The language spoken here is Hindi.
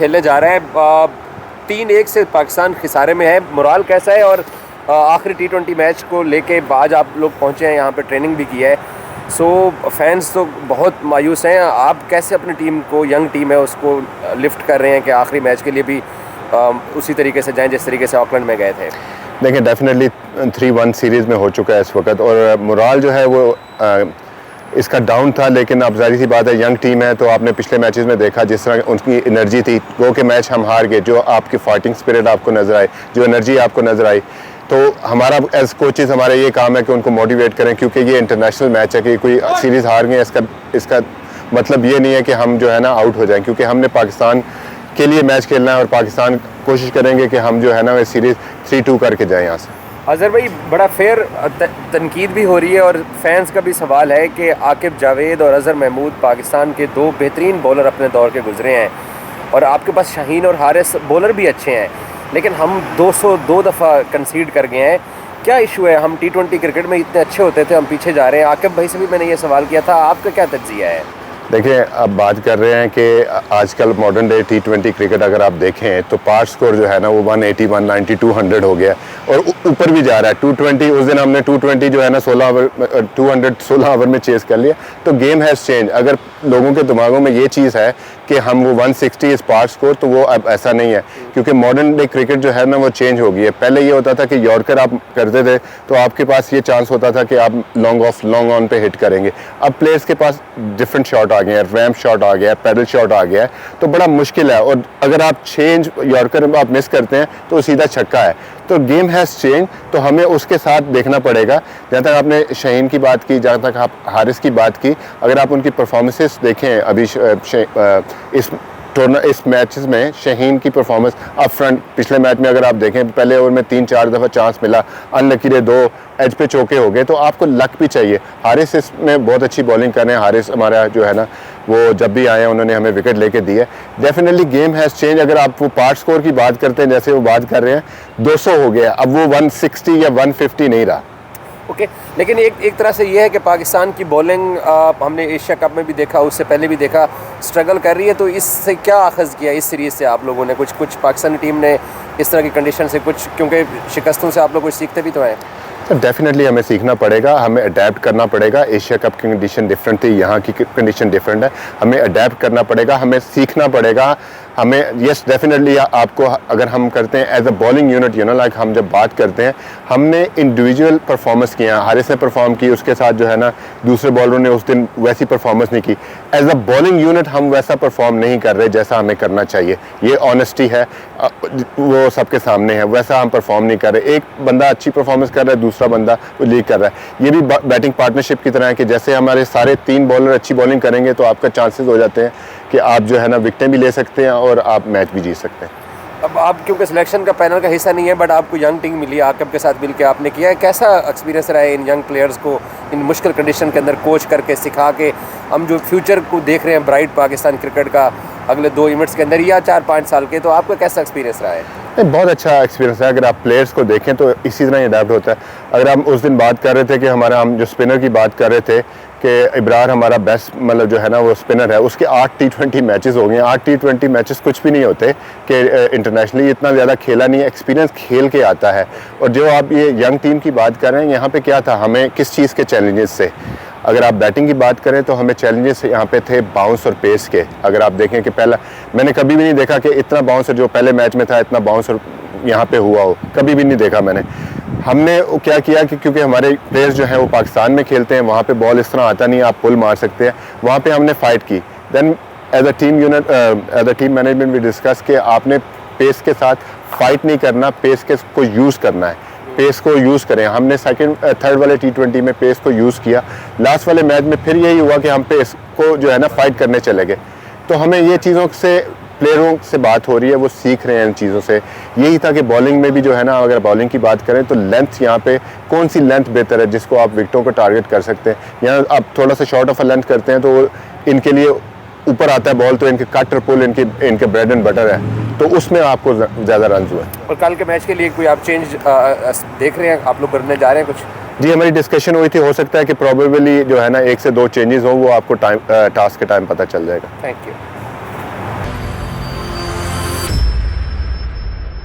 खेलने जा रहे हैं। 3-1 से पाकिस्तान खिसारे में है। मोराल कैसा है? और आखिरी T20 मैच को लेके आज आप लोग पहुंचे हैं, यहाँ पे ट्रेनिंग भी की है। फैंस तो बहुत मायूस हैं। आप कैसे अपनी टीम को, यंग टीम है, उसको लिफ्ट कर रहे हैं कि आखिरी मैच के लिए भी उसी तरीके से जाएं जिस तरीके से ऑकलैंड में गए थे? देखिए, डेफिनेटली 3-1 सीरीज़ में हो चुका है इस वक्त, और मोराल जो है वो इसका डाउन था। लेकिन अब जाहिर सी बात है, यंग टीम है, तो आपने पिछले मैचेस में देखा जिस तरह उनकी एनर्जी थी। वो के मैच हम हार गए, जो आपकी फाइटिंग स्पिरिट आपको नज़र आई, जो एनर्जी आपको नज़र आई, तो हमारा एज कोचेस हमारा ये काम है कि उनको मोटिवेट करें, क्योंकि ये इंटरनेशनल मैच है कि कोई सीरीज़ हार गए इसका मतलब ये नहीं है कि हम जो है ना आउट हो जाएं, क्योंकि हमने पाकिस्तान के लिए मैच खेलना है और पाकिस्तान कोशिश करेंगे कि हम जो है ना सीरीज़ 3-2 करके जाएँ यहाँ से। अज़हर भाई, बड़ा फेयर तनकीद भी हो रही है और फैंस का भी सवाल है कि आकिब जावेद और अज़हर महमूद पाकिस्तान के 2 बेहतरीन बॉलर अपने दौर के गुजरे हैं, और आपके पास शाहीन और हारिस बॉलर भी अच्छे हैं, लेकिन हम 202 दफ़ा कंसीड कर गए हैं। क्या इशू है? हम T20 क्रिकेट में इतने अच्छे होते थे, हम पीछे जा रहे हैं। आकिब भाई से भी मैंने ये सवाल किया था, आपका क्या तज्ज़िया है? देखिए, अब बात कर रहे हैं कि आजकल मॉडर्न डे T20 क्रिकेट अगर आप देखें तो पार स्कोर जो है ना वो 180, 190, 200 हो गया और ऊपर भी जा रहा है। 220 उस दिन हमने 220 जो है ना 16 ओवर में चेस कर लिया। तो गेम हैज़ चेंज। अगर लोगों के दिमागों में ये चीज़ है कि हम वो 160 इस पार स्कोर, तो वो अब ऐसा नहीं है, क्योंकि मॉडर्न डे क्रिकेट जो है ना वो चेंज हो गई है। पहले ये होता था कि यॉर्कर आप करते थे तो आपके पास ये चांस होता था कि आप लॉन्ग ऑफ, लॉन्ग ऑन पे हिट करेंगे। अब प्लेयर्स के पास डिफरेंट शॉट आ गए हैं, रैम्प शॉट आ गया है, पैडल शॉट आ गया है, तो बड़ा मुश्किल है। और अगर आप चेंज यॉर्कर आप मिस करते हैं तो सीधा छक्का है। तो गेम हैज़ चेंज, तो हमें उसके साथ देखना पड़ेगा। जहाँ तक आपने शाहीन की बात की, जहाँ तक आप हारिस की बात की, अगर आप उनकी परफॉर्मेंसेस देखें अभी इस मैचेस में शाहीन की परफॉर्मेंस अप फ्रंट, पिछले मैच में अगर आप देखें पहले ओवर में 3-4 दफ़ा चांस मिला, अनलकी 2 एज पे चौके हो गए, तो आपको लक भी चाहिए। हारिस इसमें बहुत अच्छी बॉलिंग कर रहे हैं। हारिस हमारा जो है ना वो जब भी आए हैं उन्होंने हमें विकेट लेके दी है। Definitely game has change. अगर आप वो पार्ट स्कोर की बात करते हैं, जैसे वो बात कर रहे हैं, 200 हो गया, अब वो 160 या 150 नहीं रहा। ओके, लेकिन एक तरह से ये है कि पाकिस्तान की बॉलिंग हमने एशिया कप में भी देखा, उससे पहले भी देखा, स्ट्रगल कर रही है। तो इससे क्या अखज़ किया इस सीरीज़ से आप लोगों ने? कुछ पाकिस्तानी टीम ने इस तरह की कंडीशन से कुछ, क्योंकि शिकस्तों से आप लोग कुछ सीखते भी तो हैं। तो डेफिनेटली हमें सीखना पड़ेगा, हमें अडेप्ट करना पड़ेगा। एशिया कप की कंडीशन डिफरेंट थी, यहाँ की कंडीशन डिफरेंट है। हमें अडेप्ट करना पड़ेगा, हमें सीखना पड़ेगा। हमें यस डेफिनेटली आपको, अगर हम करते हैं as a bowling unit, you know like हम जब बात करते हैं, हमने इंडिविजुअल परफॉर्मेंस किया। हारिस ने परफॉर्म की, उसके साथ जो है ना दूसरे बॉलरों ने उस दिन वैसी परफॉर्मेंस नहीं की। एज अ बॉलिंग यूनिट हम वैसा परफॉर्म नहीं कर रहे जैसा हमें करना चाहिए। ये ऑनेस्टी है, वो सबके सामने है। वैसा हम परफॉर्म नहीं कर रहे। एक बंदा अच्छी परफॉर्मेंस कर रहा है, दूसरा बंदा वो लीक कर रहा है। ये भी बैटिंग पार्टनरशिप की तरह है कि जैसे हमारे सारे 3 बॉलर अच्छी बॉलिंग करेंगे तो आपका चांसेस हो जाते हैं कि आप जो है ना विकेटें भी ले सकते हैं और आप मैच भी जीत सकते हैं। अब आप क्योंकि सिलेक्शन का पैनल का हिस्सा नहीं है, बट आपको यंग टीम मिली, आकिब के साथ मिल के आपने किया है, कैसा एक्सपीरियंस रहा है इन यंग प्लेयर्स को इन मुश्किल कंडीशन के अंदर कोच करके, सिखा के? हम जो फ्यूचर को देख रहे हैं ब्राइट पाकिस्तान क्रिकेट का अगले 2 इवेंट्स के अंदर या 4-5 साल के, तो आपका कैसा एक्सपीरियंस रहा है? बहुत अच्छा एक्सपीरियंस है। अगर आप प्लेयर्स को देखें तो इसी तरह ही अडेप्ट होता है। अगर हम उस दिन बात कर रहे थे कि हम जो स्पिनर की बात कर रहे थे कि इब्रार हमारा बेस्ट मतलब जो है ना वो स्पिनर है, उसके 8 T20 मैचेस हो गए। 8 T20 मैचेस कुछ भी नहीं होते कि इंटरनेशनली इतना ज़्यादा खेला नहीं है। एक्सपीरियंस खेल के आता है। और जो आप ये यंग टीम की बात कर रहे हैं, यहाँ पे क्या था, हमें किस चीज़ के चैलेंजेस से, अगर आप बैटिंग की बात करें तो हमें चैलेंजेस यहाँ पे थे बाउंस और पेस के। अगर आप देखें कि पहला मैंने कभी भी नहीं देखा कि इतना बाउंसर जो पहले मैच में था, इतना बाउंसर यहाँ पे हुआ हो, कभी भी नहीं देखा मैंने। हमने क्या किया कि क्योंकि हमारे प्लेयर्स जो हैं वो पाकिस्तान में खेलते हैं, वहाँ पे बॉल इस तरह आता नहीं है, आप पुल मार सकते हैं, वहाँ पे हमने फ़ाइट की। Then as a team unit, as a team management we discuss कि आपने पेस के साथ फाइट नहीं करना, पेस के को यूज़ करना है, पेस को यूज़ करें। हमने थर्ड वाले T20 में पेस को यूज़ किया। लास्ट वाले मैच में फिर यही हुआ कि हम पेस को जो है ना फाइट करने चले गए। तो हमें ये चीज़ों से, प्लेयरों से बात हो रही है, वो सीख रहे हैं इन चीज़ों से। यही था कि बॉलिंग में भी जो है ना, अगर बॉलिंग की बात करें तो लेंथ, यहाँ पे कौन सी लेंथ बेहतर है जिसको आप विकेटों को टारगेट कर सकते हैं। यहाँ आप थोड़ा सा शॉर्ट ऑफ अ लेंथ करते हैं तो इनके लिए ऊपर आता है बॉल, तो इनके कट और पुल इनके ब्रेड एंड बटर है, तो उसमें आपको ज़्यादा रन हुए। और कल के मैच के लिए कोई आप चेंज देख रहे हैं, आप लोग करने जा रहे हैं कुछ? जी, हमारी डिस्कशन हुई थी, हो सकता है कि प्रोबेबली जो है ना 1 से 2 चेंजेस हों, वो आपको टास्क के टाइम पता चल जाएगा। Thank you.